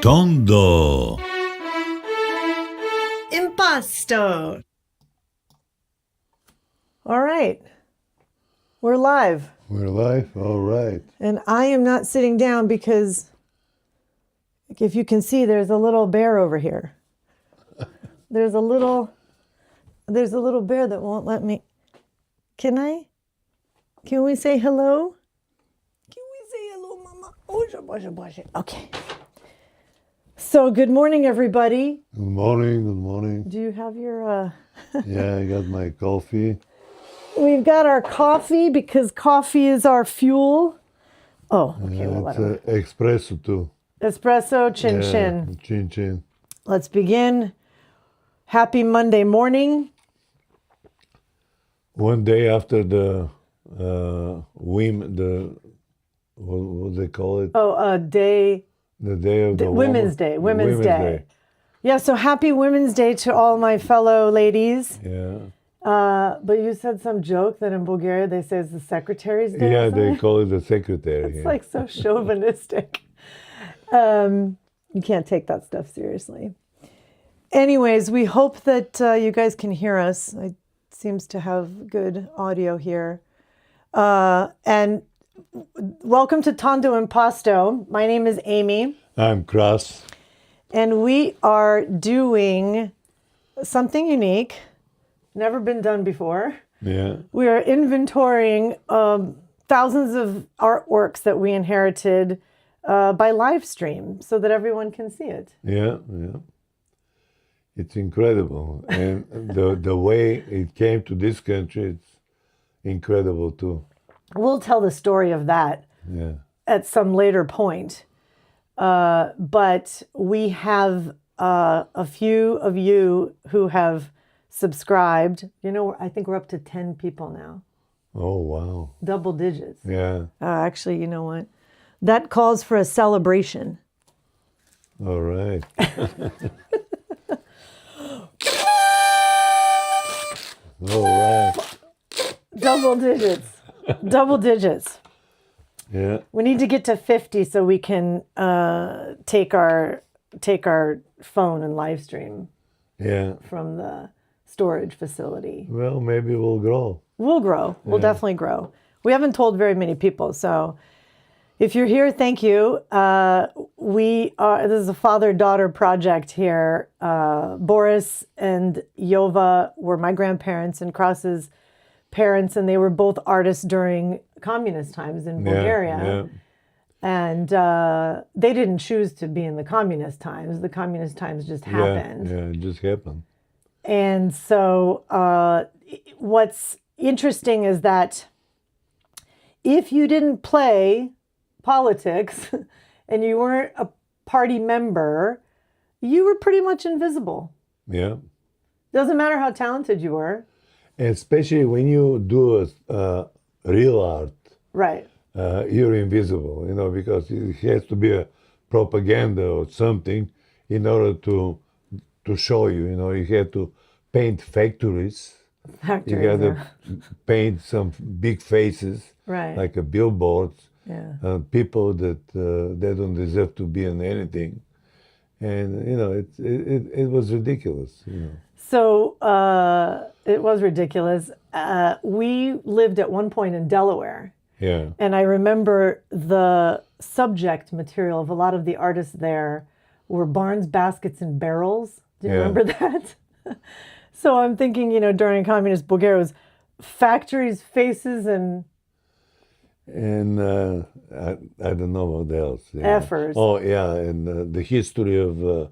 Tondo Impasto. All right. We're live. We're live? All right. And I am not sitting down because if you can see, there's a little bear over here. There's a little bear that won't let me. Can we say hello? Can we say hello, Mama? Okay. So good morning, everybody. Good morning, good morning. Do you have your... Yeah, I got my coffee. We've got our coffee because coffee is our fuel. Oh, okay. We'll let It's espresso too. Espresso, chin Yeah, chin. Chin chin. Let's begin. Happy Monday morning. One day after the what they call it? Oh, day. The day of the Women's Day. Women's Day. Yeah, so happy Women's Day to all my fellow ladies. Yeah. But you said some joke that in Bulgaria they say it's the Secretary's Day. Yeah, or they something? call it the secretary. It's like so chauvinistic. You can't take that stuff seriously. Anyways, we hope that you guys can hear us. It seems to have good audio here. And welcome to Tondo Impasto. My name is Amy. I'm Kras. And we are doing something unique, never been done before. Yeah. We are inventorying thousands of artworks that we inherited by live stream so that everyone can see it. Yeah, yeah. It's incredible. And the way it came to this country, it's incredible too. We'll tell the story of that at some later point. But we have a few of you who have subscribed. You know, I think we're up to 10 people now. Oh, wow. Double digits. Yeah. Actually, you know what? That calls for a celebration. All right. All right. Double digits. Double digits. Yeah. We need to get to 50 so we can take our phone and live stream from the storage facility. Well, maybe we'll grow. We'll grow. We'll definitely grow. We haven't told very many people, so if you're here, thank you. This is a father-daughter project here. Boris and Yova were my grandparents and Kras's parents, and they were both artists during communist times in Bulgaria. Yeah. And they didn't choose to be in the communist times. The communist times just happened. Yeah, it just happened. And so what's interesting is that if you didn't play politics and you weren't a party member, you were pretty much invisible. Yeah. Doesn't matter how talented you were. Especially when you do real art. Right. You're invisible, because it has to be a propaganda or something in order to show you. You have to paint factories. You got to paint some big faces, right, like a billboards. Yeah. People that they don't deserve to be in anything, and it was ridiculous. So it was ridiculous. We lived at one point in Delaware. Yeah. And I remember the subject material of a lot of the artists there were barns, baskets, and barrels. Do you remember that? So I'm thinking, during communist Bulgaria, it was factories, faces, and I don't know what else. Effers. Oh, yeah, and the history of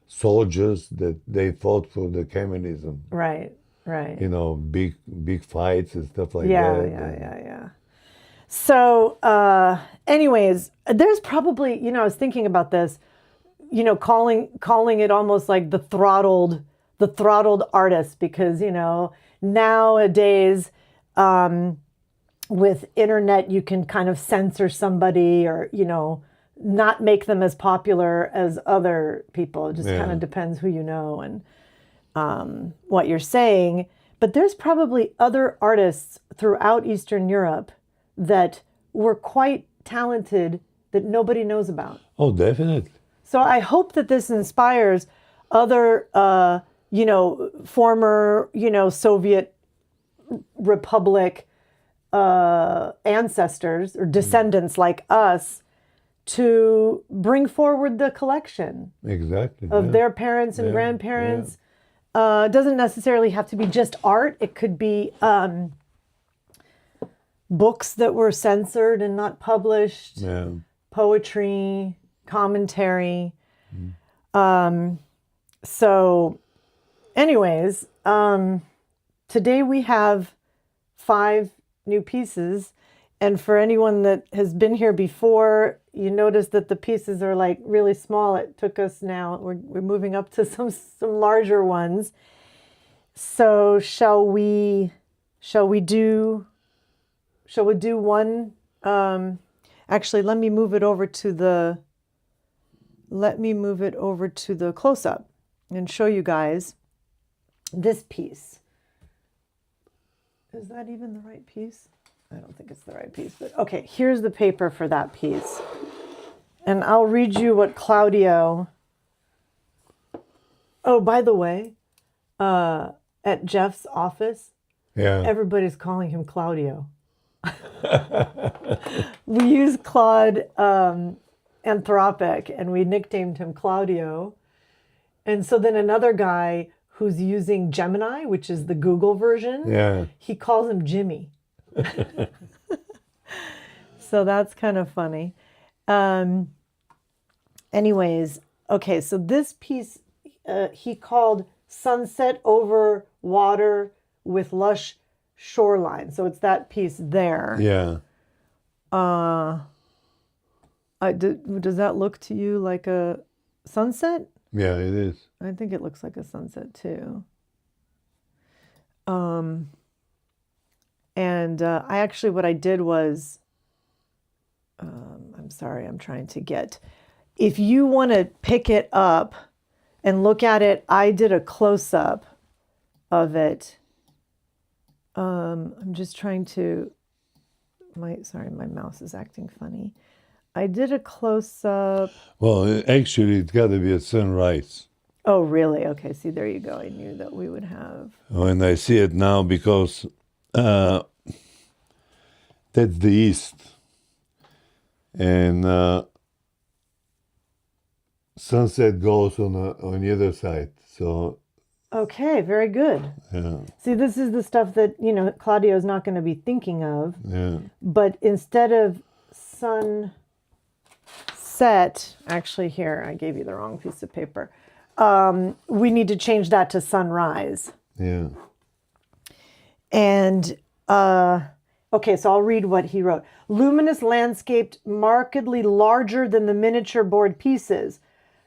soldiers that they fought for the communism. Right. Big fights and stuff like that. Yeah. So, anyways, there's probably, I was thinking about this, calling it almost like the throttled artist, because, nowadays, with internet, you can kind of censor somebody or, not make them as popular as other people. It just kind of depends who you know and what you're saying. But there's probably other artists throughout Eastern Europe that were quite talented that nobody knows about. Oh, definitely. So I hope that this inspires other, former, Soviet Republic ancestors or descendants like us to bring forward the collection Exactly. of their parents and grandparents. It doesn't necessarily have to be just art. It could be books that were censored and not published, poetry, commentary. So anyways, today we have 5 new pieces. And for anyone that has been here before, you notice that the pieces are like really small. It took us now, we're moving up to some larger ones. So shall we do one? Actually, let me move it over to the close-up and show you guys this piece. Is that even the right piece? I don't think it's the right piece, but okay, here's the paper for that piece. And I'll read you what Claudio... Oh, by the way, at Jeff's office, everybody's calling him Claudio. We use Claude Anthropic, and we nicknamed him Claudio. And so then another guy who's using Gemini, which is the Google version, he calls him Jimmy. So that's kind of funny. Anyways, okay, so this piece he called Sunset Over Water with Lush Shoreline. So it's that piece there. Yeah. Does that look to you like a sunset? Yeah, it is. I think it looks like a sunset too. And I actually, what I did was, I'm sorry, I'm trying to get, if you want to pick it up and look at it, I did a close-up of it. I'm just trying to, my mouse is acting funny. I did a close-up. Well, actually, it's got to be a sunrise. Oh, really? Okay, see, there you go. I knew that we would have. When I see it now, because that's the east. And sunset goes on the other side. So. Okay, very good. Yeah. See, this is the stuff that, Claudio's not going to be thinking of. Yeah. But instead of sunset, actually here, I gave you the wrong piece of paper. We need to change that to sunrise. Yeah. And, okay, so I'll read what he wrote. Luminous landscape markedly larger than the miniature board pieces.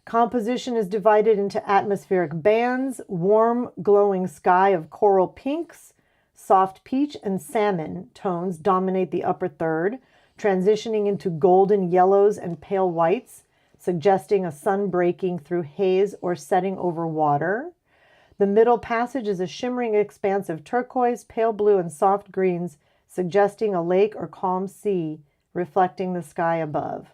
Composition is divided into atmospheric bands, warm, glowing sky of coral pinks, soft peach and salmon tones dominate the upper third, transitioning into golden yellows and pale whites, suggesting a sun breaking through haze or setting over water. The middle passage is a shimmering expanse of turquoise, pale blue, and soft greens, suggesting a lake or calm sea, reflecting the sky above.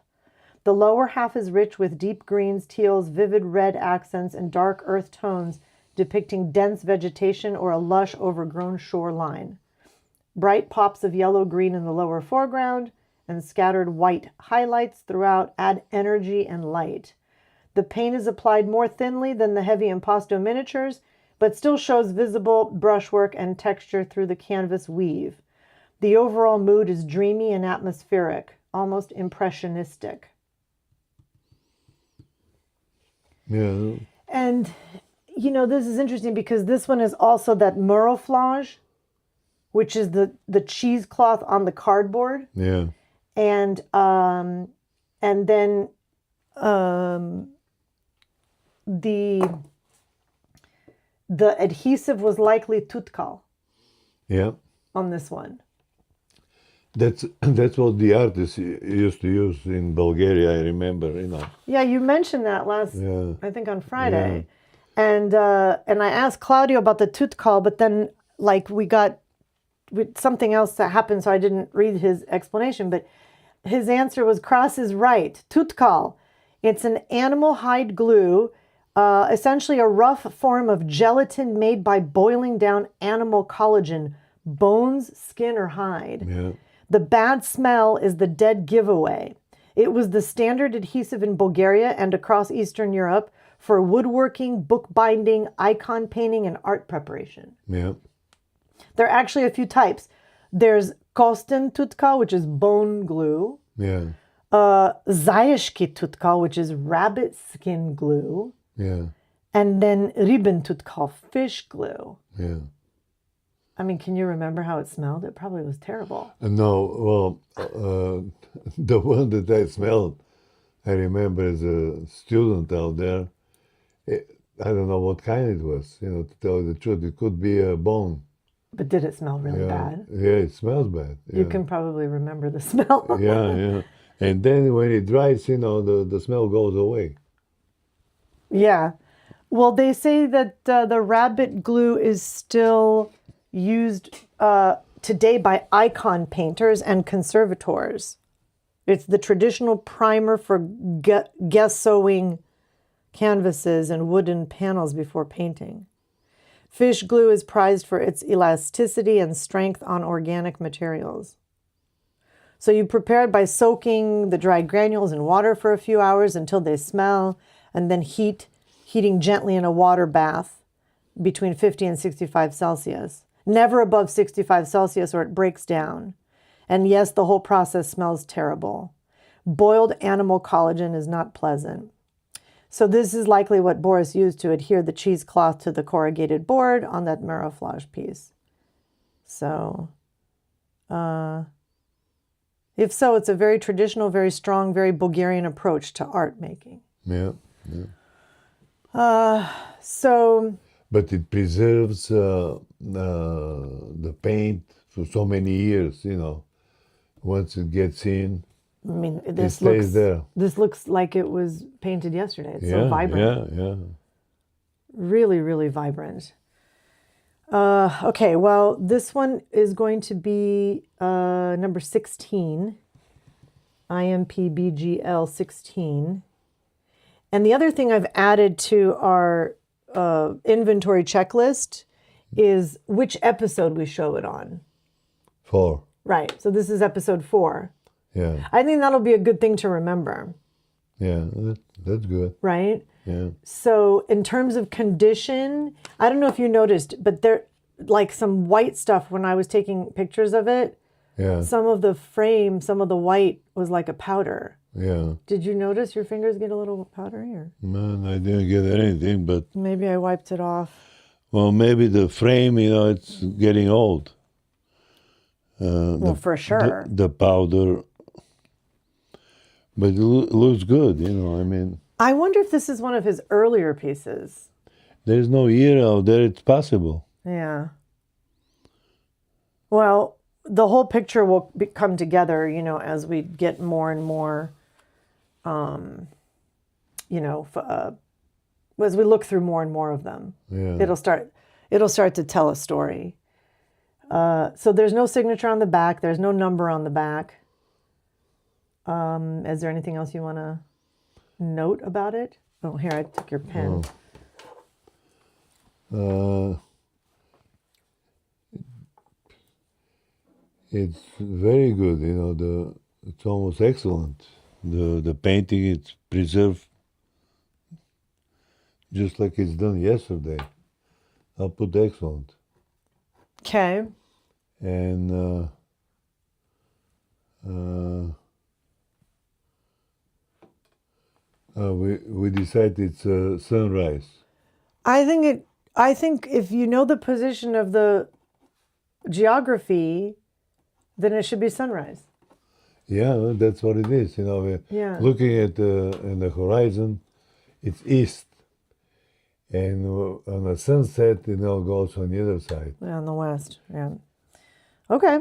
The lower half is rich with deep greens, teals, vivid red accents, and dark earth tones, depicting dense vegetation or a lush, overgrown shoreline. Bright pops of yellow-green in the lower foreground, and scattered white highlights throughout add energy and light. The paint is applied more thinly than the heavy impasto miniatures, but still shows visible brushwork and texture through the canvas weave. The overall mood is dreamy and atmospheric, almost impressionistic. Yeah. And, this is interesting because this one is also that meuroflage, which is the cheesecloth on the cardboard. Yeah. And then the adhesive was likely tutkal. Yeah. On this one. That's what the artists used to use in Bulgaria, I remember, Yeah, you mentioned that I think on Friday. Yeah. And I asked Claudio about the tutkal, but then we got something else that happened, so I didn't read his explanation, but his answer was Kras is right. Tutkal. It's an animal hide glue, essentially a rough form of gelatin made by boiling down animal collagen, bones, skin, or hide. Yeah. The bad smell is the dead giveaway. It was the standard adhesive in Bulgaria and across Eastern Europe for woodworking, bookbinding, icon painting, and art preparation. Yeah. There are actually a few types. There's kosten tutkal, which is bone glue. Yeah. Zayeshki tutkal, which is rabbit skin glue. Yeah. And then ribbon tutkal, fish glue. Yeah. I mean, can you remember how it smelled? It probably was terrible. No, well, the one that I smelled, I remember as a student out there, I don't know what kind it was, you know, to tell you the truth. It could be a bone. But did it smell really bad? Yeah, it smells bad. Yeah. You can probably remember the smell. Yeah. And then when it dries, you know, the smell goes away. Yeah. Well, they say that the rabbit glue is still used today by icon painters and conservators. It's the traditional primer for gessoing canvases and wooden panels before painting. Fish glue is prized for its elasticity and strength on organic materials. So you prepare it by soaking the dried granules in water for a few hours until they smell, and then heating gently in a water bath between 50 and 65 Celsius. Never above 65 Celsius or it breaks down. And yes, the whole process smells terrible. Boiled animal collagen is not pleasant. So this is likely what Boris used to adhere the cheesecloth to the corrugated board on that maroflage piece. So, if so, it's a very traditional, very strong, very Bulgarian approach to art making. Yeah. So... But it preserves the paint for so many years, you know. Once it gets in, I mean, it stays there. This looks like it was painted yesterday. It's so vibrant. Yeah. Really, really vibrant. Okay, well, this one is going to be number 16, IMPBGL 16. And the other thing I've added to our inventory checklist is which episode we show it on. 4. Right, so this is episode 4. Yeah. I think that'll be a good thing to remember. Yeah, that's good. Right? Yeah. So in terms of condition, I don't know if you noticed, but there, like some white stuff when I was taking pictures of it, Yeah. some of the frame, some of the white was like a powder. Yeah. Did you notice your fingers get a little powdery? Or Man, I didn't get anything, but maybe I wiped it off. well, maybe the frame, you know, it's getting old. Well, for sure. The powder, but it looks good, you know. I mean, I wonder if this is one of his earlier pieces. there's no year out there. It's possible. Yeah. Well, the whole picture will come together, you know, as we get more and more, you know, as we look through more and more of them. Yeah. It'll start to tell a story. So there's no signature on the back. There's no number on the back. Is there anything else you want to note about it? Oh, here, I took your pen. It's very good, you know. It's almost excellent. The painting is preserved just like it's done yesterday. I'll put excellent. Okay. And we decided it's sunrise. I think if you know the position of the geography, then it should be sunrise. Yeah, that's what it is. You know, Yeah. looking at in the horizon, it's east, and on the sunset, you know, goes on the other side. Yeah, on the west. Yeah. Okay.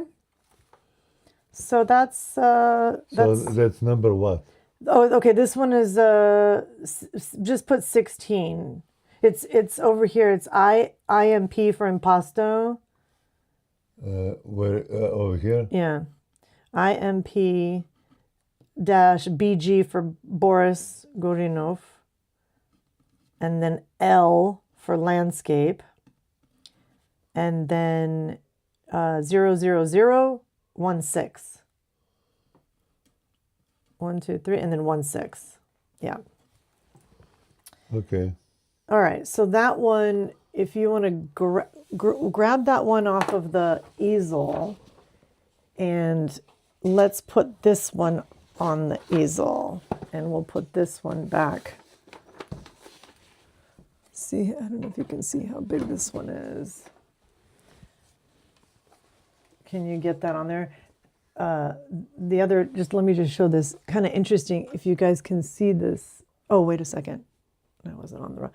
So that's So that's number what? oh, okay. This one is just put 16. It's over here. It's IMP for impasto. Where over here? Yeah. IMP BG for Boris Gorinov, and then L for landscape, and then 00016. 1, 2, 3, and then 16. Yeah. Okay. All right. So that one, if you want to grab that one off of the easel, and let's put this one on the easel, and we'll put this one back. See, I don't know if you can see how big this one is. Can you get that on there? The other, just let me just show this. Kind of interesting if you guys can see this. Oh, wait a second. I wasn't on the wrong.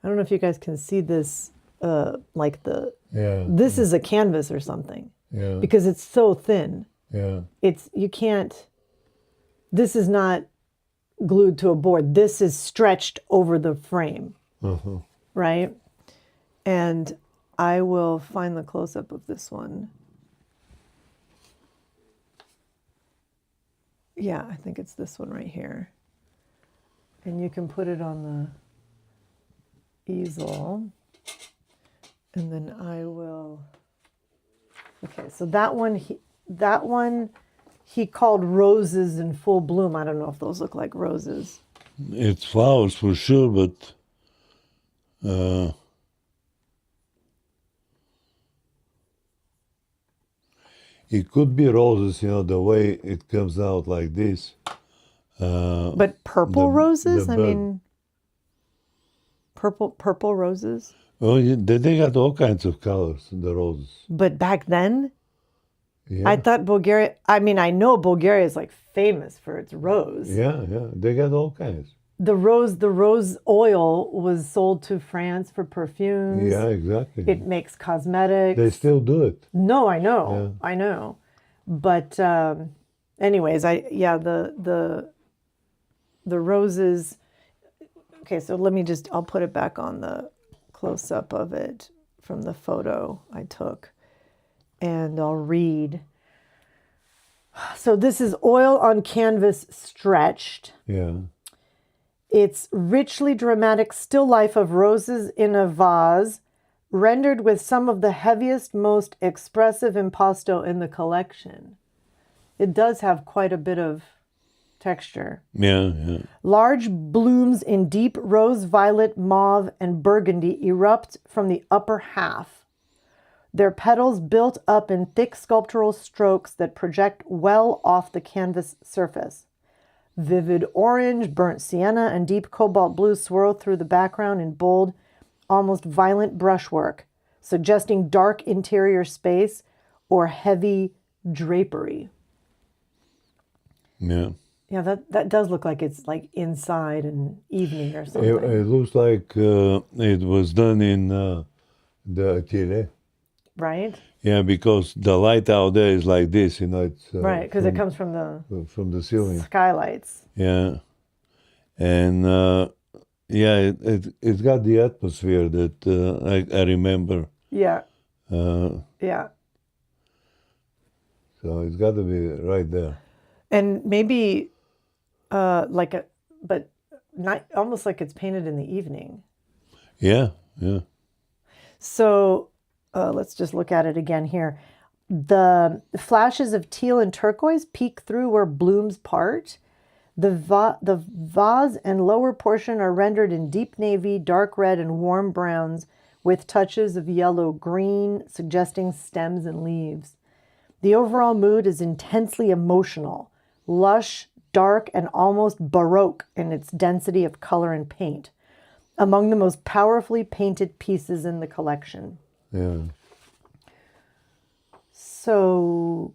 I don't know if you guys can see this, like the, this is a canvas or something. Yeah. Because it's so thin. Yeah. You can't, this is not glued to a board. This is stretched over the frame. Uh-huh. Right? And I will find the close-up of this one. Yeah, I think it's this one right here. And you can put it on the easel. And then I will, okay, so that one he called roses in full bloom. I don't know if those look like roses. It's flowers for sure, but it could be roses, the way it comes out like this. But purple roses? I mean, purple roses? Oh, yeah, they got all kinds of colors, the roses. But back then, Yeah. I thought Bulgaria, I mean, I know Bulgaria is like famous for its rose. Yeah, they got all kinds. The rose oil was sold to France for perfumes. Yeah, exactly. It makes cosmetics. They still do it. No, I know. Yeah. I know. But anyways, the roses. Okay, so I'll put it back on the close up of it from the photo I took, and I'll read. So this is oil on canvas stretched. Yeah. It's richly dramatic still life of roses in a vase, rendered with some of the heaviest, most expressive impasto in the collection. It does have quite a bit of texture. Yeah. Large blooms in deep rose, violet, mauve, and burgundy erupt from the upper half. Their petals built up in thick sculptural strokes that project well off the canvas surface. Vivid orange, burnt sienna, and deep cobalt blue swirl through the background in bold, almost violent brushwork, suggesting dark interior space or heavy drapery. Yeah. Yeah, that does look like it's like inside an evening or something. It looks like it was done in the atelier. Right? Yeah, because the light out there is like this, it's right, because it comes from the ceiling. Skylights. Yeah, and it's got the atmosphere that I remember. Yeah. Yeah. So it's got to be right there. And maybe but not almost like it's painted in the evening. Yeah. So let's just look at it again here. The flashes of teal and turquoise peek through where blooms part. The vase and lower portion are rendered in deep navy, dark red, and warm browns with touches of yellow green, suggesting stems and leaves. The overall mood is intensely emotional, lush, dark, and almost baroque in its density of color and paint. Among the most powerfully painted pieces in the collection. Yeah. So,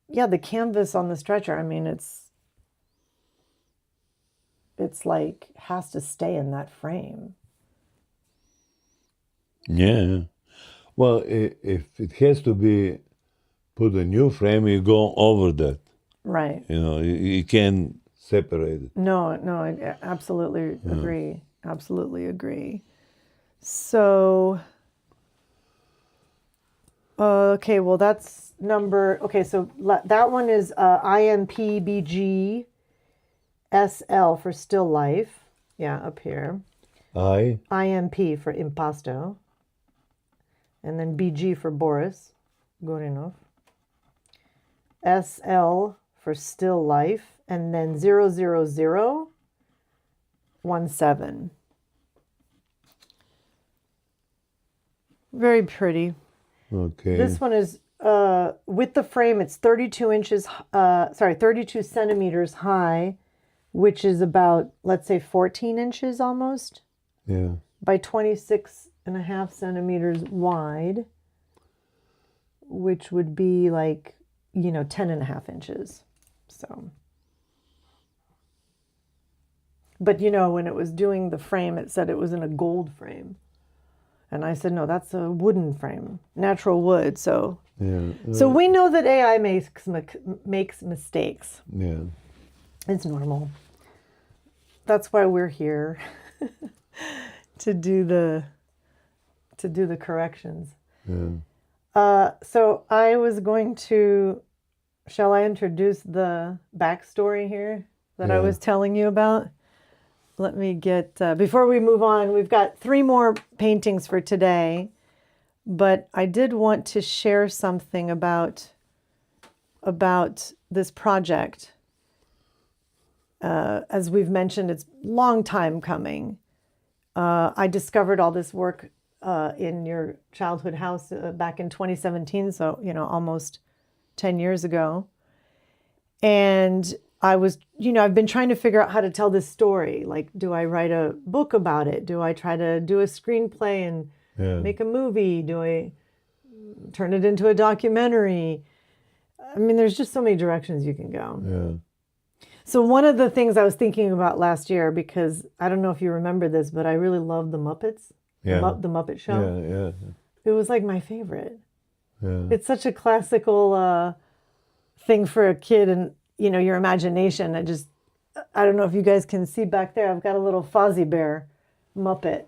yeah, the canvas on the stretcher, I mean, it's like, has to stay in that frame. Yeah. Well, if it has to be put a new frame, you go over that. Right. You can't separate it. No, I absolutely agree. Absolutely agree. So, okay, well, that's so that one is IMPBG SL for still life. Yeah, up here. I. IMP for impasto. And then BG for Boris Gorinov. SL for still life. And then 00017. Very pretty. Okay. This one is with the frame, it's 32 centimeters high, which is about, let's say, 14 inches almost. Yeah. By 26.5 centimeters wide, which would be like, 10.5 inches. So, but when it was doing the frame, it said it was in a gold frame. And I said, no, that's a wooden frame, natural wood. So, Yeah. so we know that AI makes mistakes. Yeah. It's normal. That's why we're here to do the corrections. Yeah. So I was going to. Shall I introduce the backstory here that I was telling you about? Let me get, before we move on, we've got 3 more paintings for today, but I did want to share something about this project. As we've mentioned, it's a long time coming. I discovered all this work in your childhood house back in 2017, so, almost 10 years ago. And I was, I've been trying to figure out how to tell this story. Like, do I write a book about it? Do I try to do a screenplay and make a movie? Do I turn it into a documentary? I mean, there's just so many directions you can go. Yeah. So one of the things I was thinking about last year, because I don't know if you remember this, but I really loved the Muppets, the Muppet Show. Yeah. Yeah. It was like my favorite. Yeah. It's such a classical thing for a kid and, your imagination. I don't know if you guys can see back there, I've got a little Fozzie Bear Muppet.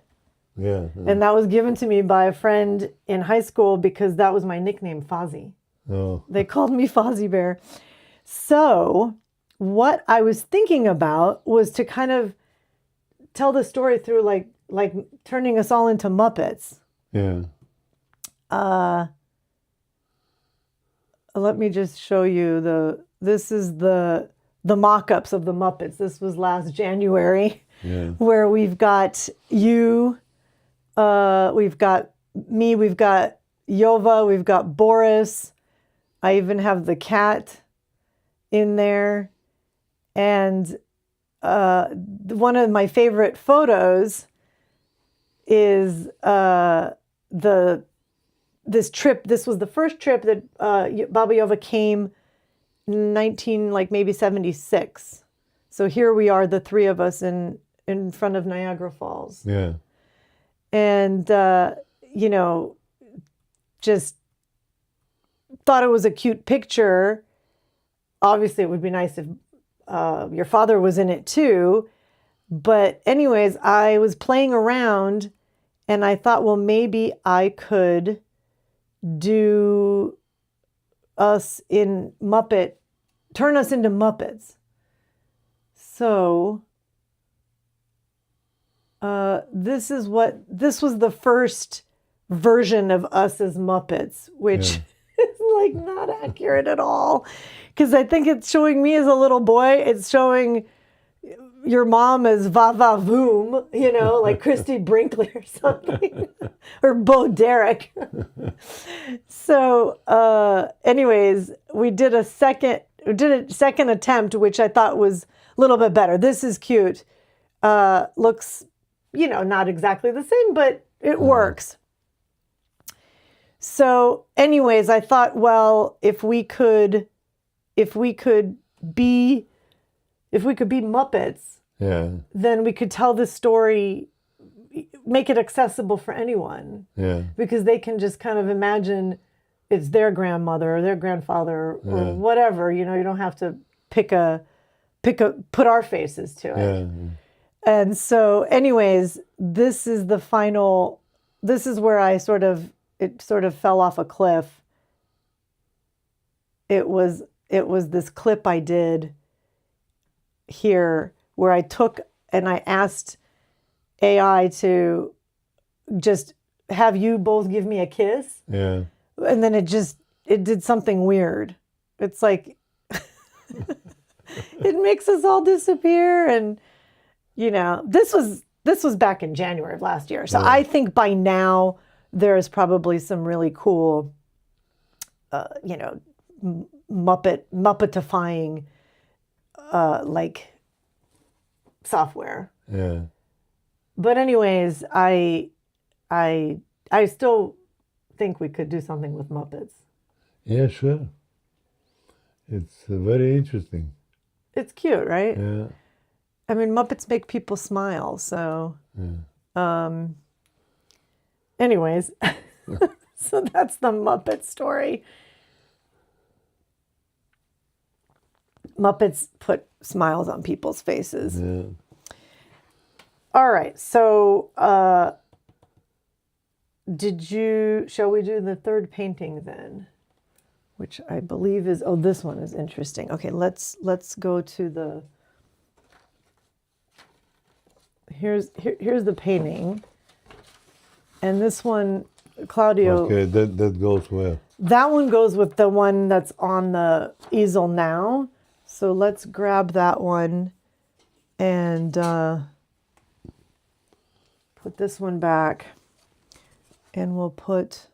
Yeah. And that was given to me by a friend in high school because that was my nickname, Fozzie. Oh. They called me Fozzie Bear. So what I was thinking about was to kind of tell the story through like turning us all into Muppets. Yeah. Let me just show you this is the mock-ups of the Muppets. This was last January, where we've got you, we've got me, we've got Yova, we've got Boris. I even have the cat in there. And one of my favorite photos is this trip. This was the first trip that Baba Yova came maybe 76. So here we are, the 3 of us in front of Niagara Falls. Yeah. And, just thought it was a cute picture. Obviously, it would be nice if your father was in it too. But anyways, I was playing around and I thought, well, maybe I could do us in turn us into Muppets. So this was the first version of us as Muppets, which is like not accurate at all. Because I think it's showing me as a little boy. It's showing your mom as Va-Va Voom, like Christy Brinkley or something, or Bo Derek. So, anyways, we did a second attempt, which I thought was a little bit better. This is cute. Looks, not exactly the same, but it works. So, anyways, I thought, well, if we could be Muppets, then we could tell this story, make it accessible for anyone. Yeah. Because they can just kind of imagine it's their grandmother or their grandfather or whatever. You don't have to put our faces to it. Yeah. And so, anyways, this is where it sort of fell off a cliff. It was this clip I did here where I took and I asked AI to just have you both give me a kiss. Yeah. And then it did something weird. It's like, it makes us all disappear. And, this was back in January of last year. So I think by now there's probably some really cool, Muppetifying, like software. Yeah. But anyways, I still think we could do something with Muppets. Yeah, sure. It's very interesting. It's cute, right? Yeah. I mean, Muppets make people smile. So, anyways, so that's the Muppet story. Muppets put smiles on people's faces. Yeah. All right. So, shall we do the third painting then? Which I believe is, this one is interesting. Okay, let's go to the, here's the painting. And this one, Claudio. Okay, that goes well. That one goes with the one that's on the easel now. So let's grab that one and put this one back. And we'll put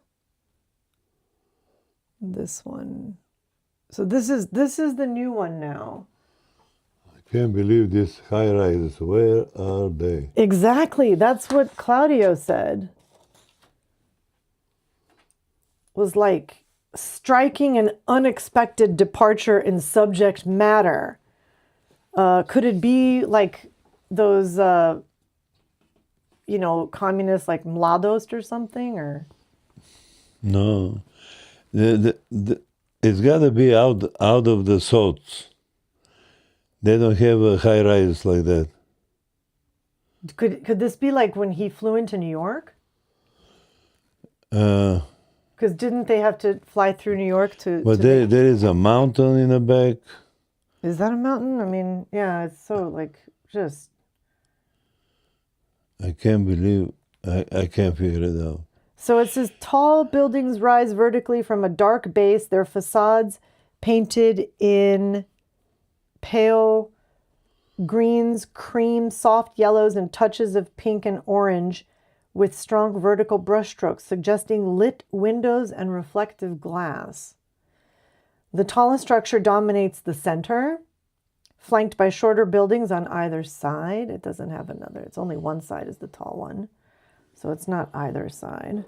this one. So this is the new one now. I can't believe these high rises. Where are they? Exactly. That's what Claudio said. Was like striking an unexpected departure in subject matter. Could it be like those communists like Mladost or something, or? No, it's got to be out of the thoughts. They don't have a high rise like that. Could this be like when he flew into New York? Because didn't they have to fly through New York to? But there is a mountain in the back. Is that a mountain? I mean, yeah, it's so like just. I can't believe, I can't figure it out. So it says, tall buildings rise vertically from a dark base, their facades painted in pale greens, cream, soft yellows, and touches of pink and orange with strong vertical brushstrokes, suggesting lit windows and reflective glass. The tallest structure dominates the center, flanked by shorter buildings on either side. It doesn't have another. It's only one side is the tall one. So it's not either side.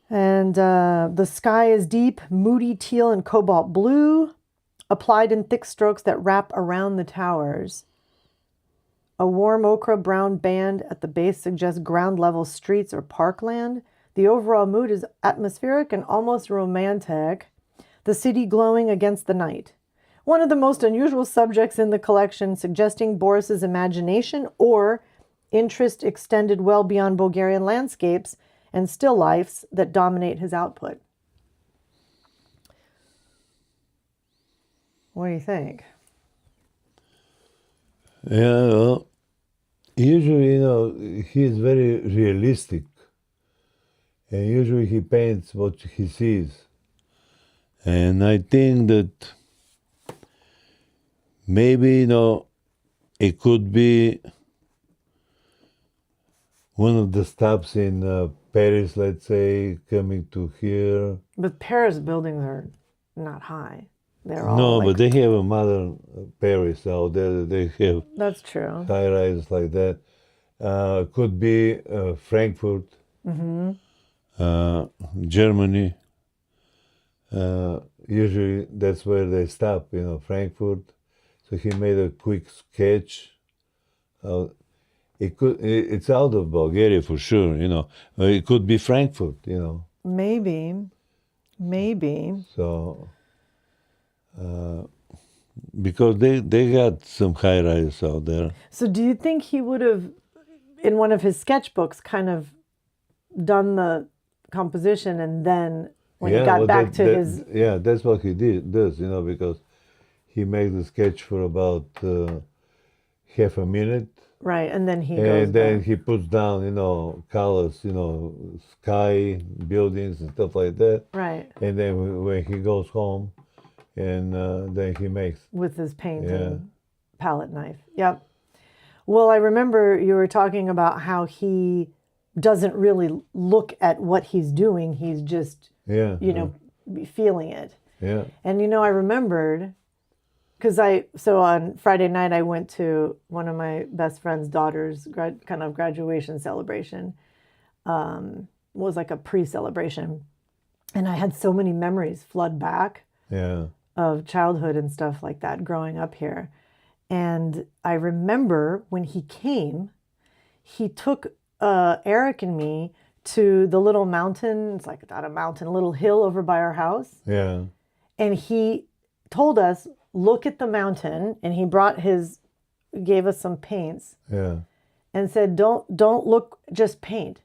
And the sky is deep, moody teal and cobalt blue, applied in thick strokes that wrap around the towers. A warm ochre brown band at the base suggests ground level streets or parkland. The overall mood is atmospheric and almost romantic, the city glowing against the night. One of the most unusual subjects in the collection, suggesting Boris's imagination or interest extended well beyond Bulgarian landscapes and still lifes that dominate his output. What do you think? Yeah, well, usually, he is very realistic. And usually he paints what he sees. And I think that maybe, it could be one of the stops in Paris, let's say, coming to here. But Paris buildings are not high. They're all No, but they have a modern Paris out there. They have That's true. high rises like that. Could be Frankfurt, Germany. Usually that's where they stop, Frankfurt. So he made a quick sketch. It's out of Bulgaria for sure, It could be Frankfurt, Maybe. So, because they got some high rise out there. So do you think he would have, in one of his sketchbooks, kind of done the composition and then when he got back to his... Yeah, that's what he does, because he makes the sketch for about half a minute. Right, and then he goes And then back. he puts down, colors, sky, buildings and stuff like that. Right, And then when he goes home, and then he makes. with his paint Yeah. and palette knife. Yep. Well, I remember you were talking about how he doesn't really look at what he's doing. He's just, Yeah. feeling it. Yeah. And I remembered because so on Friday night I went to one of my best friend's daughter's kind of graduation celebration. It was like a pre-celebration, and I had so many memories flood back Yeah. of childhood and stuff like that growing up here. And I remember when he came, he took Eric and me to the little mountain. It's like not a mountain, a little hill over by our house. Yeah. And he told us, look at the mountain. And he gave us some paints Yeah. and said, don't look, just paint.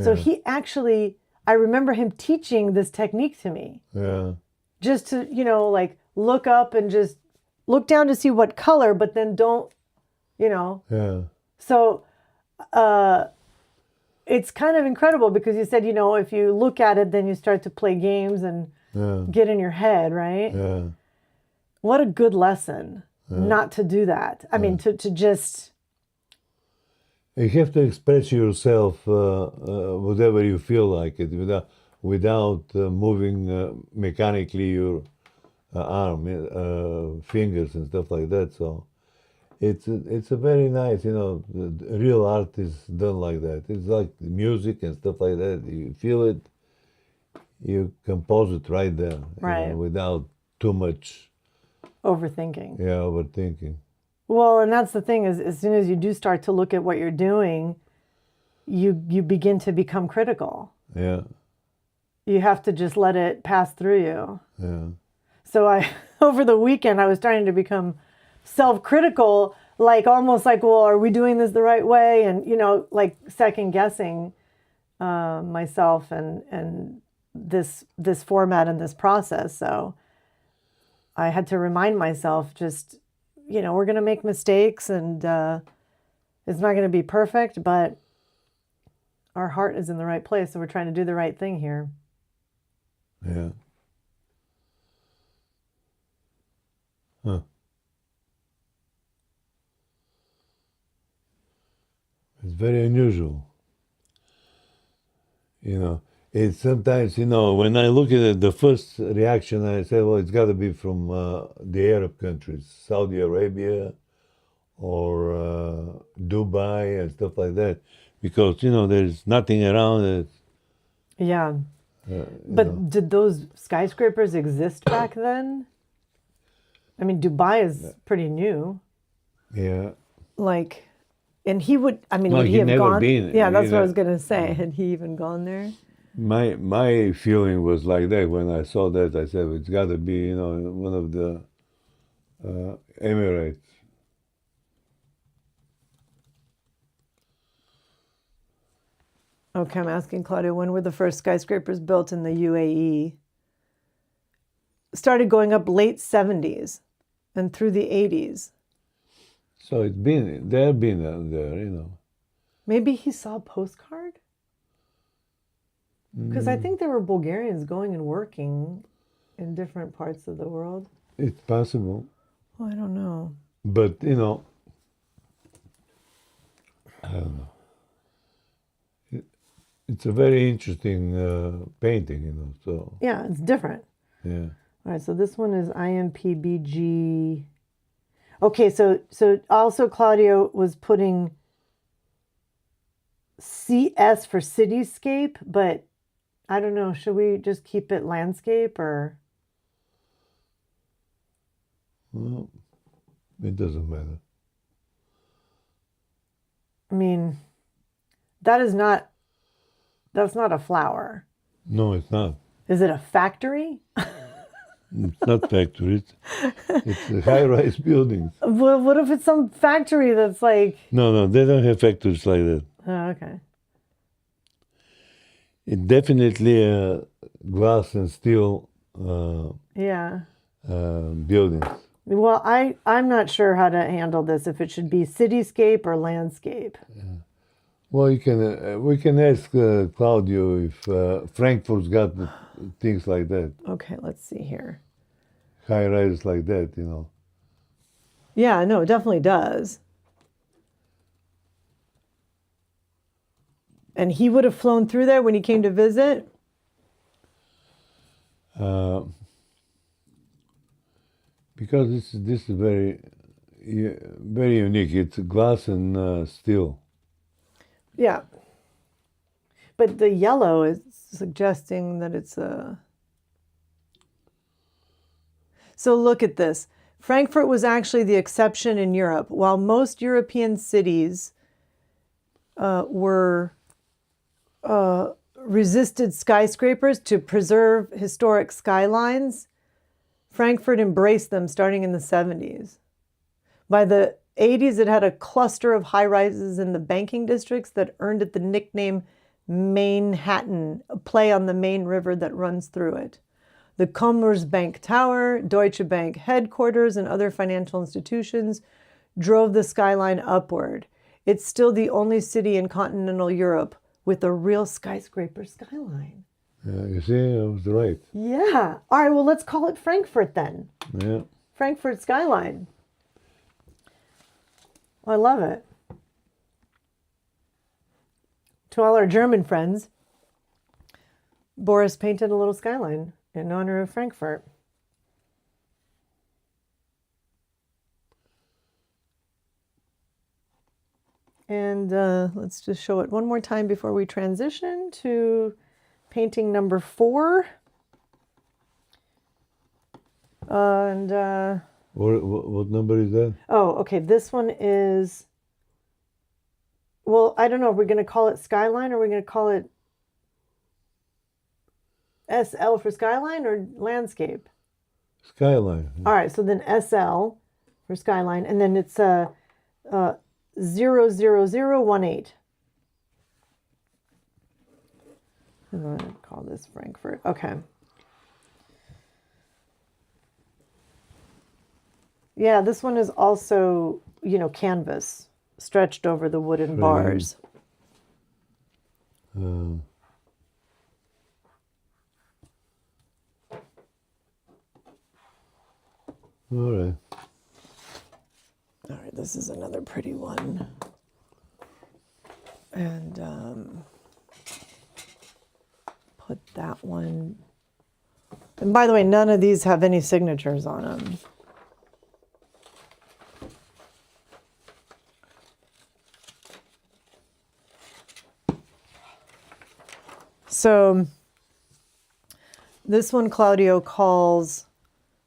So he actually, I remember him teaching this technique to me. Yeah. Just to, like look up and just look down to see what color, but then don't, Yeah. So it's kind of incredible because you said, if you look at it, then you start to play games and Yeah. get in your head, right? Yeah. What a good lesson not to do that. I mean, to just... You have to express yourself whatever you feel like it without moving mechanically your arm, fingers and stuff like that. So it's a very nice, the real art is done like that. It's like music and stuff like that. You feel it, you compose it right there, Right. without too much Overthinking. overthinking. Well, and that's the thing is, as soon as you do start to look at what you're doing, you begin to become critical. Yeah, You have to just let it pass through you. yeah, So over the weekend, I was starting to become self-critical, like almost like, well, are we doing this the right way? And, like second guessing myself and this format and this process. So I had to remind myself just, we're going to make mistakes and it's not going to be perfect, but our heart is in the right place. So we're trying to do the right thing here. yeah. Huh. It's very unusual. It's sometimes, when I look at it, the first reaction, I say, well, it's got to be from the Arab countries, Saudi Arabia or Dubai and stuff like that, because, there's nothing around it. Yeah. But did those skyscrapers exist back then? I mean, Dubai is pretty new. Yeah. And he would, No, would he he'd have never gone? been. Yeah, that's what I was going to say. Had he even gone there? My feeling was like that when I saw that. I said, it's got to be, one of the Emirates. Okay, I'm asking Claudia, when were the first skyscrapers built in the UAE? Started going up late 70s and through the 80s. So they've been there. Maybe he saw a postcard? Because I think there were Bulgarians going and working in different parts of the world. It's possible. Oh, I don't know. But, I don't know. It's a very interesting painting, so. Yeah, it's different. Yeah. All right, so this one is IMPBG. Okay, so also Claudio was putting CS for cityscape, but I don't know, should we just keep it landscape or? Well, it doesn't matter. I mean, that's not a flower. No, it's not. Is it a factory? It's not factories. It's high-rise buildings. Well, what if it's some factory that's like... No, they don't have factories like that. Oh, okay. It's definitely glass and steel Yeah. buildings. Well, I'm not sure how to handle this, if it should be cityscape or landscape. Well, we can ask Claudio if Frankfurt's got things like that, Okay, let's see here. high rises like that, you know. Yeah, no, it definitely does. And he would have flown through there when he came to visit? Because this is very unique. It's glass and steel. Yeah. But the yellow is suggesting that it's a... So look at this. Frankfurt was actually the exception in Europe. While most European cities resisted skyscrapers to preserve historic skylines, Frankfurt embraced them starting in the 70s. By the 80s, it had a cluster of high-rises in the banking districts that earned it the nickname Manhattan, a play on the Main River that runs through it. The Commerzbank Tower, Deutsche Bank headquarters, and other financial institutions drove the skyline upward. It's still the only city in continental Europe with a real skyscraper skyline. You see, I was right. Yeah. All right, well, let's call it Frankfurt then. Yeah. Frankfurt skyline. I love it. To all our German friends, Boris painted a little skyline in honor of Frankfurt. And let's just show it one more time before we transition to painting number 4. And what number is that? oh, okay, this one is, well, I don't know, are we going to call it skyline, or are we going to call it SL for skyline or landscape? Skyline. All right, so then SL for skyline, and then it's 00018. I'm going to call this Frankfurt. Okay. Yeah, this one is also, canvas stretched over the wooden bars. All right. All right, this is another pretty one. And put that one. And by the way, none of these have any signatures on them. So this one Claudio calls,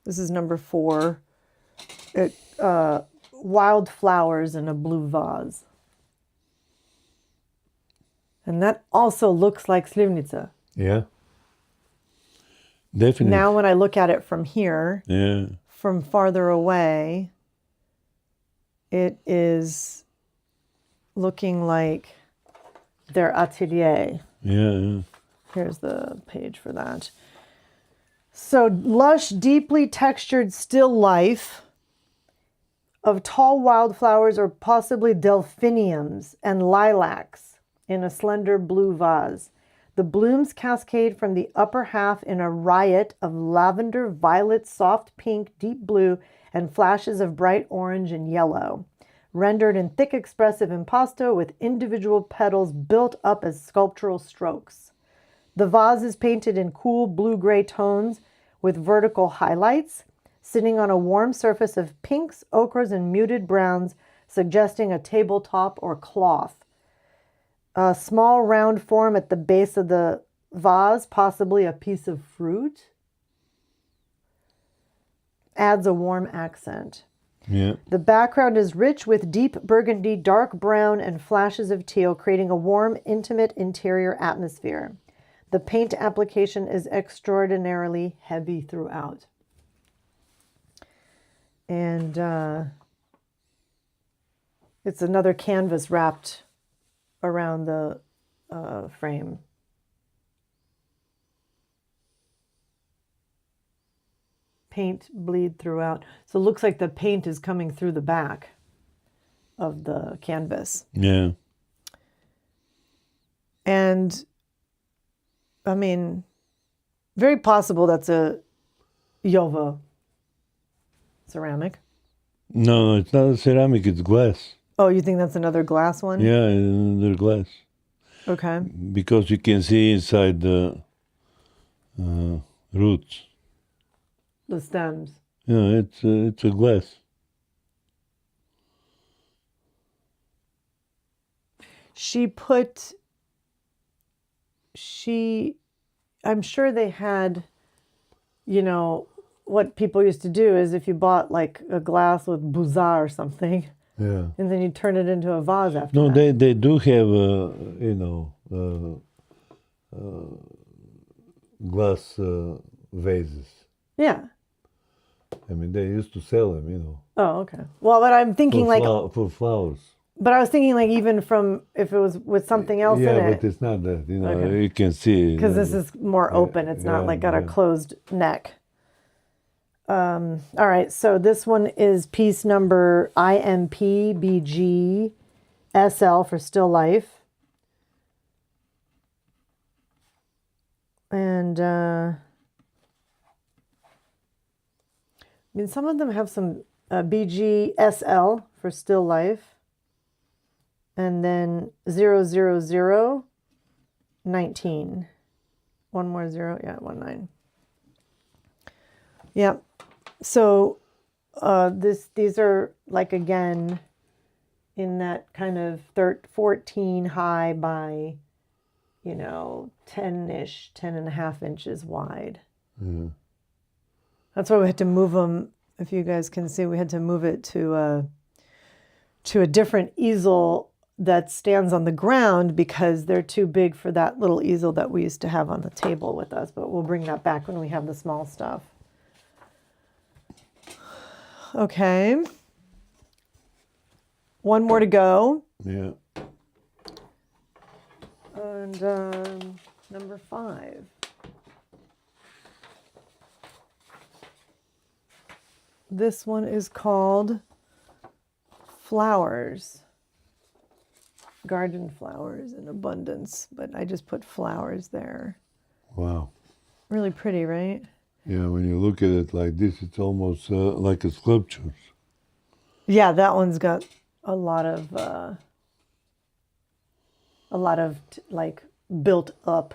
this is number 4, it, wild flowers in a blue vase. And that also looks like slivnica. Yeah. Definitely. Now when I look at it from here, yeah. from farther away, it is looking like their atelier. Yeah. Here's the page for that. So lush, deeply textured still life of tall wildflowers or possibly delphiniums and lilacs in a slender blue vase. The blooms cascade from the upper half in a riot of lavender, violet, soft pink, deep blue, and flashes of bright orange and yellow, rendered in thick, expressive impasto with individual petals built up as sculptural strokes. The vase is painted in cool blue-gray tones with vertical highlights, sitting on a warm surface of pinks, ochres, and muted browns, suggesting a tabletop or cloth. A small round form at the base of the vase, possibly a piece of fruit, adds a warm accent. Yeah. The background is rich with deep burgundy, dark brown, and flashes of teal, creating a warm, intimate interior atmosphere. The paint application is extraordinarily heavy throughout. And it's another canvas wrapped around the frame. paint bleed throughout. So it looks like the paint is coming through the back of the canvas. Yeah. And I mean, very possible that's a Yova ceramic. No, it's not a ceramic, it's glass. Oh, you think that's another glass one? Yeah, another glass. Okay. Because you can see inside the roots. The stems. Yeah, it's a glass. I'm sure they had, what people used to do is if you bought like a glass with buza or something, Yeah. and then you turn it into a vase after No, that. they do have, glass vases. Yeah. I mean, they used to sell them, Oh, okay. Well, but I'm thinking for flowers. but I was thinking like even from if it was with something else in Yeah, it. but it's not that, Okay. you can see. Because this is more open. It's not like got a closed neck. All right, so this one is piece number IMP BG SL for Still Life. And I mean, some of them have some BG SL for Still Life. And then 00019. One more zero. Yeah, 19. Yep. So these are like, again, in that kind of 14 high by, 10-ish, 10 and a half inches wide. Yeah. That's why we had to move them. If you guys can see, we had to move it to a different easel that stands on the ground because they're too big for that little easel that we used to have on the table with us. But we'll bring that back when we have the small stuff. Okay. One more to go. Yeah. And number 5. This one is called Flowers. Garden flowers in abundance, but I just put flowers there. Wow. Really pretty, right? Yeah, when you look at it like this, it's almost like a sculpture. Yeah, that one's got a lot of like built up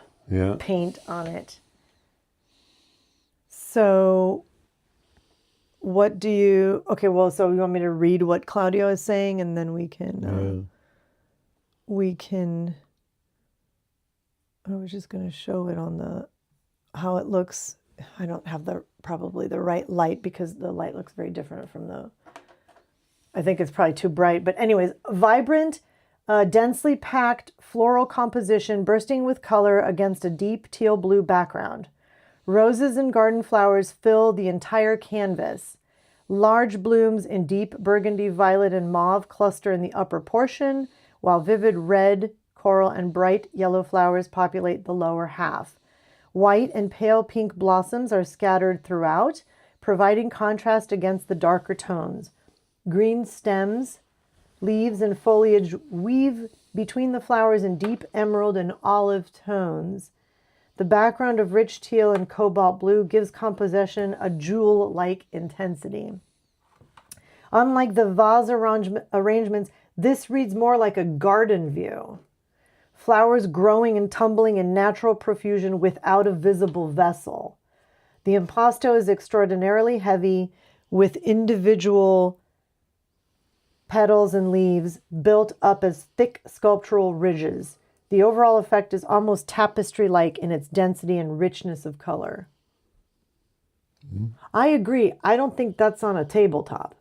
paint on it. So what do you, okay, well, so you want me to read what Claudio is saying and then we can, I was just going to show it on how it looks. I don't have probably the right light because the light looks very different from I think it's probably too bright. But anyways, vibrant, densely packed floral composition bursting with color against a deep teal blue background. Roses and garden flowers fill the entire canvas. Large blooms in deep burgundy, violet, and mauve cluster in the upper portion, while vivid red, coral, and bright yellow flowers populate the lower half. White and pale pink blossoms are scattered throughout, providing contrast against the darker tones. Green stems, leaves, and foliage weave between the flowers in deep emerald and olive tones. The background of rich teal and cobalt blue gives composition a jewel-like intensity. Unlike the vase arrangements, this reads more like a garden view. Flowers growing and tumbling in natural profusion without a visible vessel. The impasto is extraordinarily heavy, with individual petals and leaves built up as thick sculptural ridges. The overall effect is almost tapestry-like in its density and richness of color. Mm-hmm. I agree. I don't think that's on a tabletop.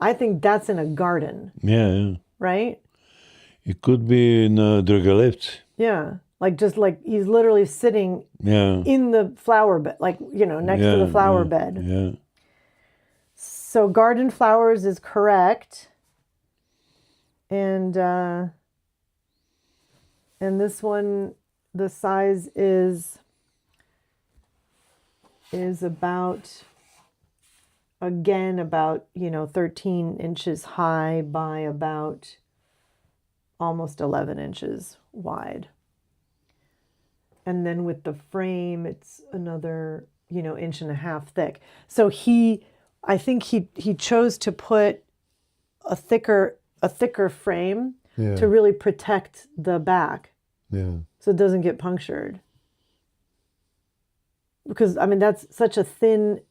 I think that's in a garden. Yeah. Right? It could be in Dragalevci. Yeah. Just like he's literally sitting in the flower bed, next to the flower bed. Yeah. So garden flowers is correct. And this one, the size is about again about, 13 inches high by about almost 11 inches wide. And then with the frame, it's another, inch and a half thick. So I think he chose to put a thicker frame to really protect the back. Yeah. So it doesn't get punctured. Because, I mean, that's such a thin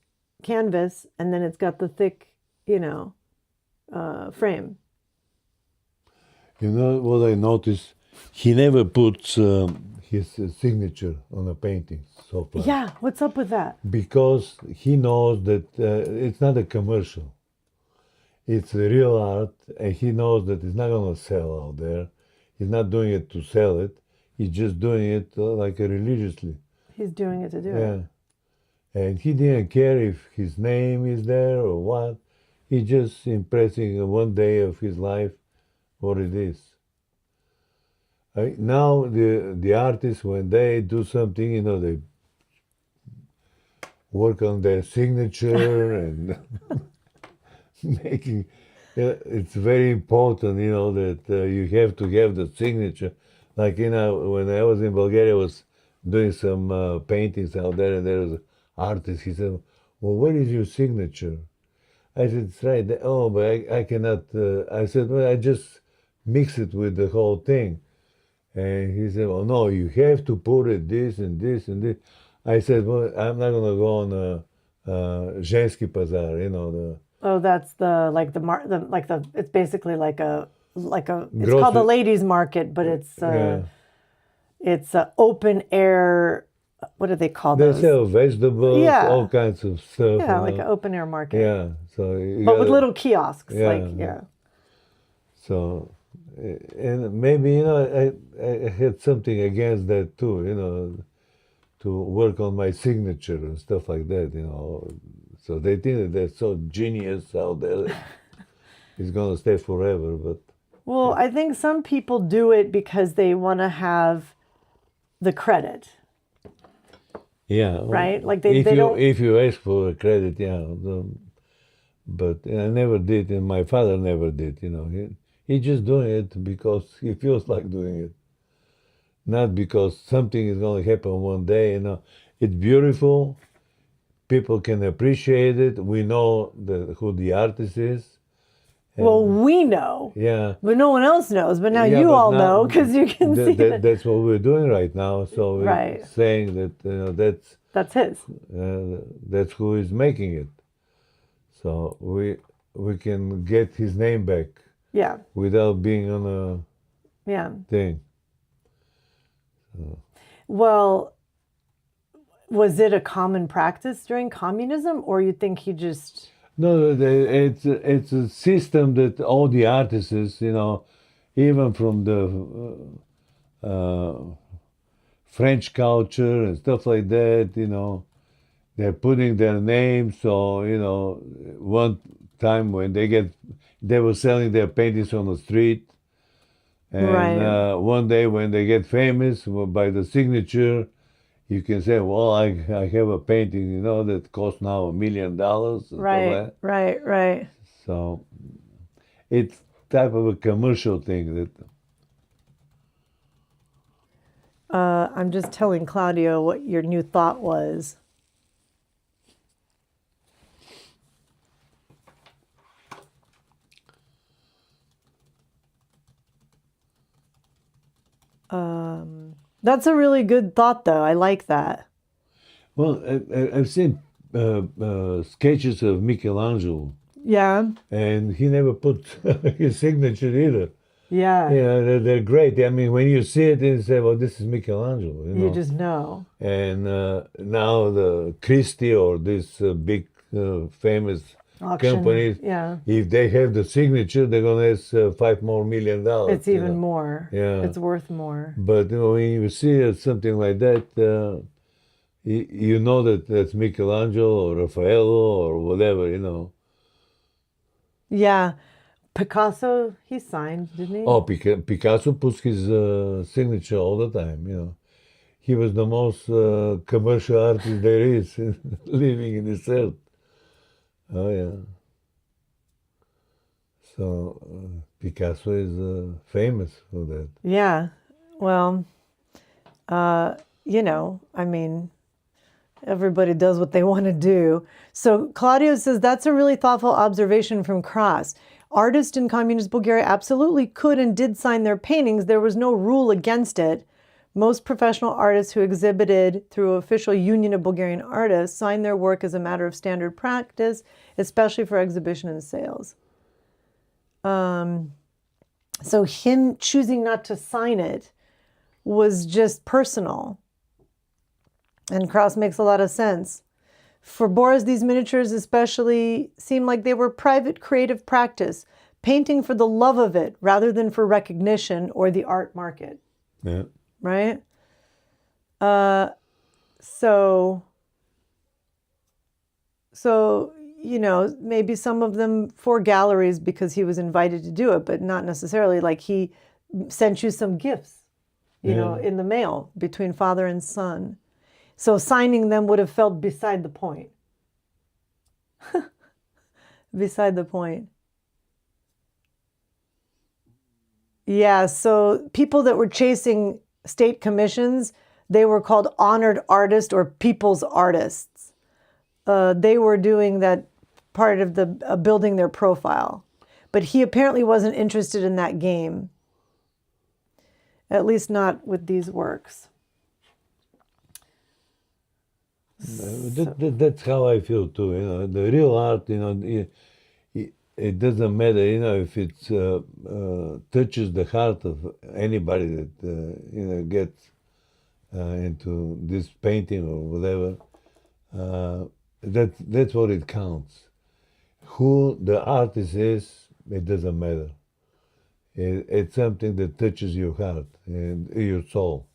canvas, and then it's got the thick, frame. You know what I noticed? He never puts his signature on a painting so far. Yeah, what's up with that? Because he knows that it's not a commercial. It's a real art, and he knows that it's not going to sell out there. He's not doing it to sell it. He's just doing it religiously. He's doing it to do it. Yeah. And he didn't care if his name is there or what. He's just impressing one day of his life what it is. Now the artists, when they do something, they work on their signature and making. It's very important, that you have to have the signature. Like when I was in Bulgaria, I was doing some paintings out there, and there was an artist. He said, "Well, where is your signature?" I said, "It's right there." "Oh, but I cannot." I said, "Well, I just mix it with the whole thing." And he said, "Well, no, you have to put it this and this and this." I said, "Well, I'm not going to go on Zhenski Bazar, Oh, that's it's basically it's called the ladies' market, but it's open air. What do they call They those? sell vegetables, all kinds of stuff. Yeah, like an open air market. Yeah, but with little kiosks, So, and maybe I had something against that too, to work on my signature and stuff like that, So they think that they're so genius out there that it's going to stay forever. But well, I think some people do it because they want to have the credit. Yeah. Right? Like they don't. If you ask for credit, but I never did, and my father never did. He's just doing it because he feels like doing it, not because something is going to happen one day. It's beautiful. People can appreciate it. We know who the artist is. Well, we know. Yeah. But no one else knows. But now you all know because you can see it. That's what we're doing right now. So we're saying that that's his. That's who is making it. So we can get his name back. Yeah. Without being on a thing. So. Well, was it a common practice during communism, or you think he just? No, it's a system that all the artists, even from the French culture and stuff like that, they're putting their names. So, one time when they were selling their paintings on the street. And one day when they get famous by the signature, you can say, well, I have a painting, that costs now $1 million. Right. So it's type of a commercial thing that. I'm just telling Claudio what your new thought was. That's a really good thought, though. I like that. Well, I've seen sketches of Michelangelo. Yeah. And he never put his signature either. Yeah. They're great. I mean, when you see it, you say, well, this is Michelangelo. You just know. And now the Christie or this big famous auction companies, if they have the signature, they're going to ask $5 more million. It's even more. Yeah. It's worth more. But when you see something like that, you know that that's Michelangelo or Raffaello or whatever, Yeah. Picasso, he signed, didn't he? Oh, Picasso puts his signature all the time, He was the most commercial artist there is living in this earth. Oh yeah. So Picasso is famous for that. Yeah. Well, you know, I mean, everybody does what they want to do. So Claudio says that's a really thoughtful observation from Kras. Artists in communist Bulgaria absolutely could and did sign their paintings. There was no rule against it. Most professional artists who exhibited through official Union of Bulgarian Artists signed their work as a matter of standard practice, especially for exhibition and sales. So him choosing not to sign it was just personal. And Kras makes a lot of sense. For Boris, these miniatures especially seem like they were private creative practice, painting for the love of it rather than for recognition or the art market. Yeah. Right? So, you know, maybe some of them for galleries because he was invited to do it, but not necessarily. Like he sent you some gifts, you know, in the mail between father and son. So signing them would have felt beside the point. Beside the point. Yeah, so people that were chasing state commissions, they were called honored artists or people's artists. They were doing that part of the building their profile. But he apparently wasn't interested in that game. At least not with these works. That's how I feel too. You know, the real art. You know, it doesn't matter. You know, if it touches the heart of anybody that you know gets into this painting or whatever. That's what it counts. Who the artist is, it doesn't matter. It's something that touches your heart and your soul.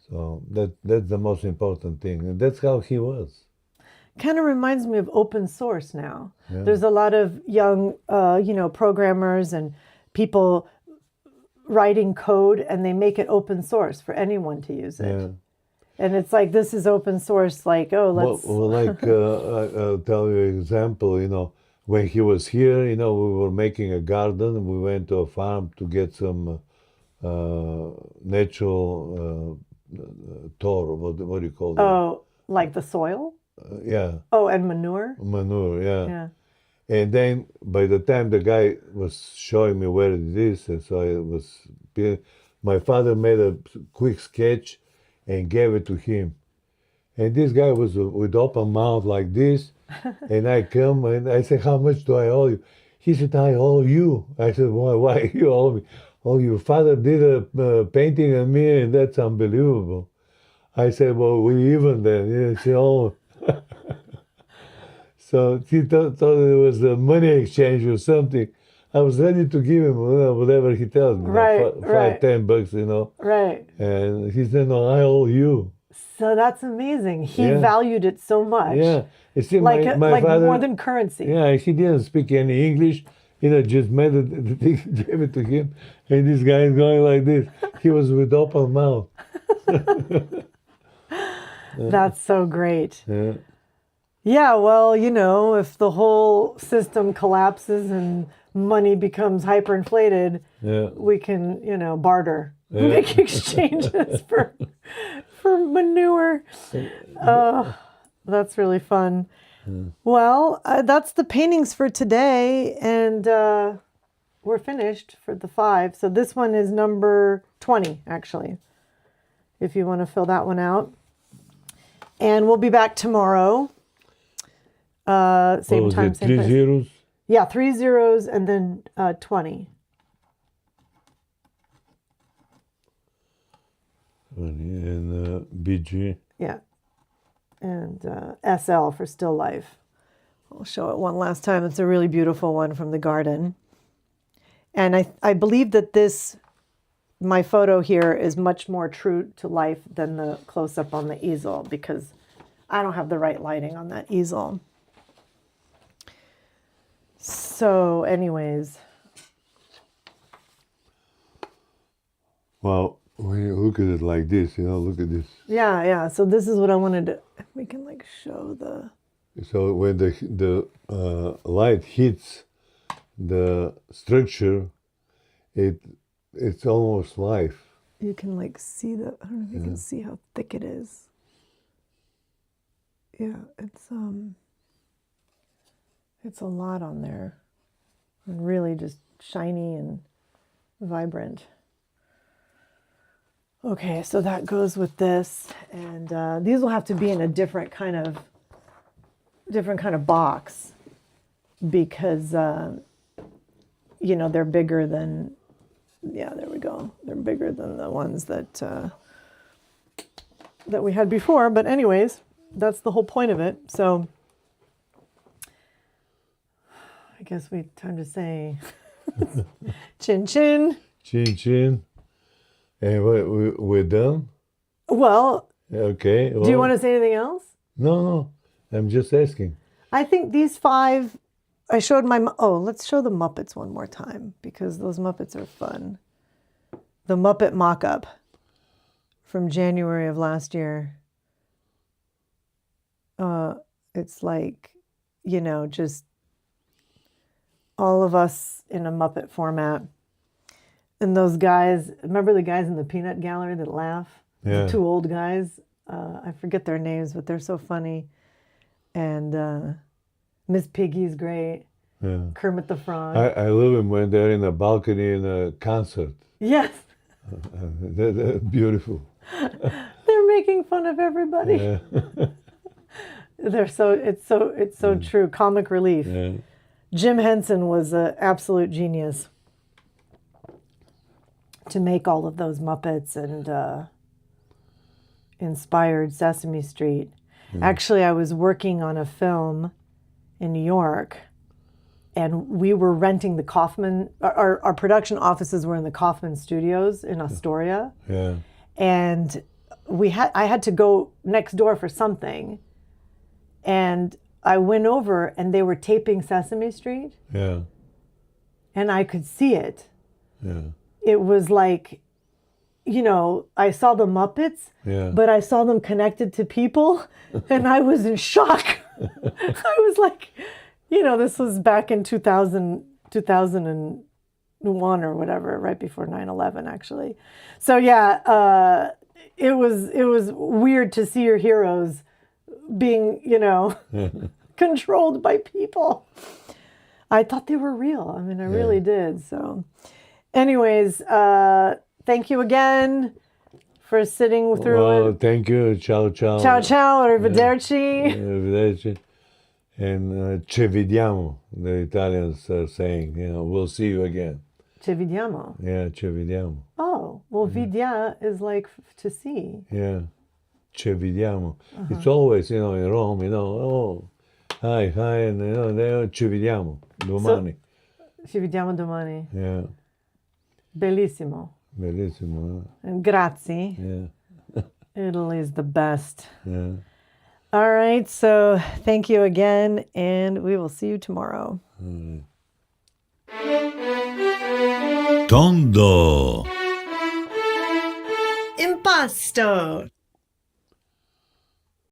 So that's the most important thing, and that's how he was. Kind of reminds me of open source now. Yeah. There's a lot of young, you know, programmers and people writing code, and they make it open source for anyone to use it. Yeah. And it's like, this is open source. Like, oh, let's. Well, like I'll tell you an example. You know, when he was here, you know, we were making a garden. We went to a farm to get some natural tor. What do you call that? Oh, like the soil? Yeah. Oh, and manure? Manure, yeah. Yeah. And then by the time the guy was showing me where it is, and so I was, my father made a quick sketch and gave it to him. And this guy was with open mouth like this, and I come and I said, how much do I owe you? He said, I owe you. I said, why you owe me? Oh, your father did a painting of me, and that's unbelievable. I said, well, we even then. Yeah, she oh. So he thought it was a money exchange or something. I was ready to give him whatever he tells me. Right, $5, $10, you know. Right. And he said, no, I owe you. So that's amazing. He valued it so much. Yeah. You see, like my father, more than currency. Yeah, he didn't speak any English. You know, just made it, the thing, gave it to him. And this guy is going like this. He was with open mouth. That's so great. Yeah. Yeah, well, you know, if the whole system collapses and money becomes hyperinflated, we can, you know, barter, make exchanges for manure. That's really fun. Well, that's the paintings for today, and we're finished for the 5. So this one is number 20, actually, if you want to fill that one out. And we'll be back tomorrow. Same time, same place. 3 zeros? Yeah, 3 zeros and then 20. 20 and BG. Yeah. And SL for still life. I'll show it one last time. It's a really beautiful one from the garden. And I believe that my photo here is much more true to life than the close-up on the easel, because I don't have the right lighting on that easel. So anyways. Well, when you look at it like this, you know, look at this. Yeah. So this is what I wanted to, we can like show the, So when the light hits the structure, it's almost life. You can like see the, I don't know if you can see how thick it is. Yeah, it's a lot on there. And really just shiny and vibrant. Okay, so that goes with this, and these will have to be in a different kind of box because you know, they're bigger than, yeah, there we go. They're bigger than the ones that that we had before. But anyways, that's the whole point of it. So I guess time to say chin chin. Chin chin. And we're done? Well, okay. Well, do you want to say anything else? No. I'm just asking. I think these 5, I showed let's show the Muppets one more time because those Muppets are fun. The Muppet mock-up from January of last year. It's like, you know, just all of us in a Muppet format. And those guys, remember the guys in the peanut gallery that laugh? Yeah. The 2 old guys. I forget their names, but they're so funny. And Miss Piggy's great. Yeah. Kermit the Frog. I love them when they're in a balcony in a concert. Yes. They're beautiful. They're making fun of everybody. Yeah. It's so true. Comic relief. Yeah. Jim Henson was an absolute genius to make all of those Muppets and inspired Sesame Street. Actually, I was working on a film in New York, and we were renting the Kaufman. Our production offices were in the Kaufman Studios in Astoria. Yeah. And I had to go next door for something, and I went over, and they were taping Sesame Street. Yeah. And I could see it. Yeah. It was like, you know, I saw the Muppets, but I saw them connected to people, and I was in shock. I was like, you know, this was back in 2001 or whatever, right before 9/11, actually. So yeah, it was weird to see your heroes being, you know, controlled by people. I thought they were real. I mean, I really did. So anyways, thank you again for sitting through it. Thank you. Ciao, ciao. Ciao, ciao. Arrivederci. Arrivederci. And ci vediamo, the Italians are saying, you know, we'll see you again. Ci vediamo. Yeah, ci vediamo. Oh, well, vidia is like to see. Yeah, ci vediamo. It's always, you know, in Rome, you know, oh, hi, and, you know, ci vediamo domani. Ci vediamo domani. Yeah. Bellissimo. Bellissimo. And grazie. Yeah. Italy's the best. Yeah. All right, so thank you again, and we will see you tomorrow. Tondo Impasto.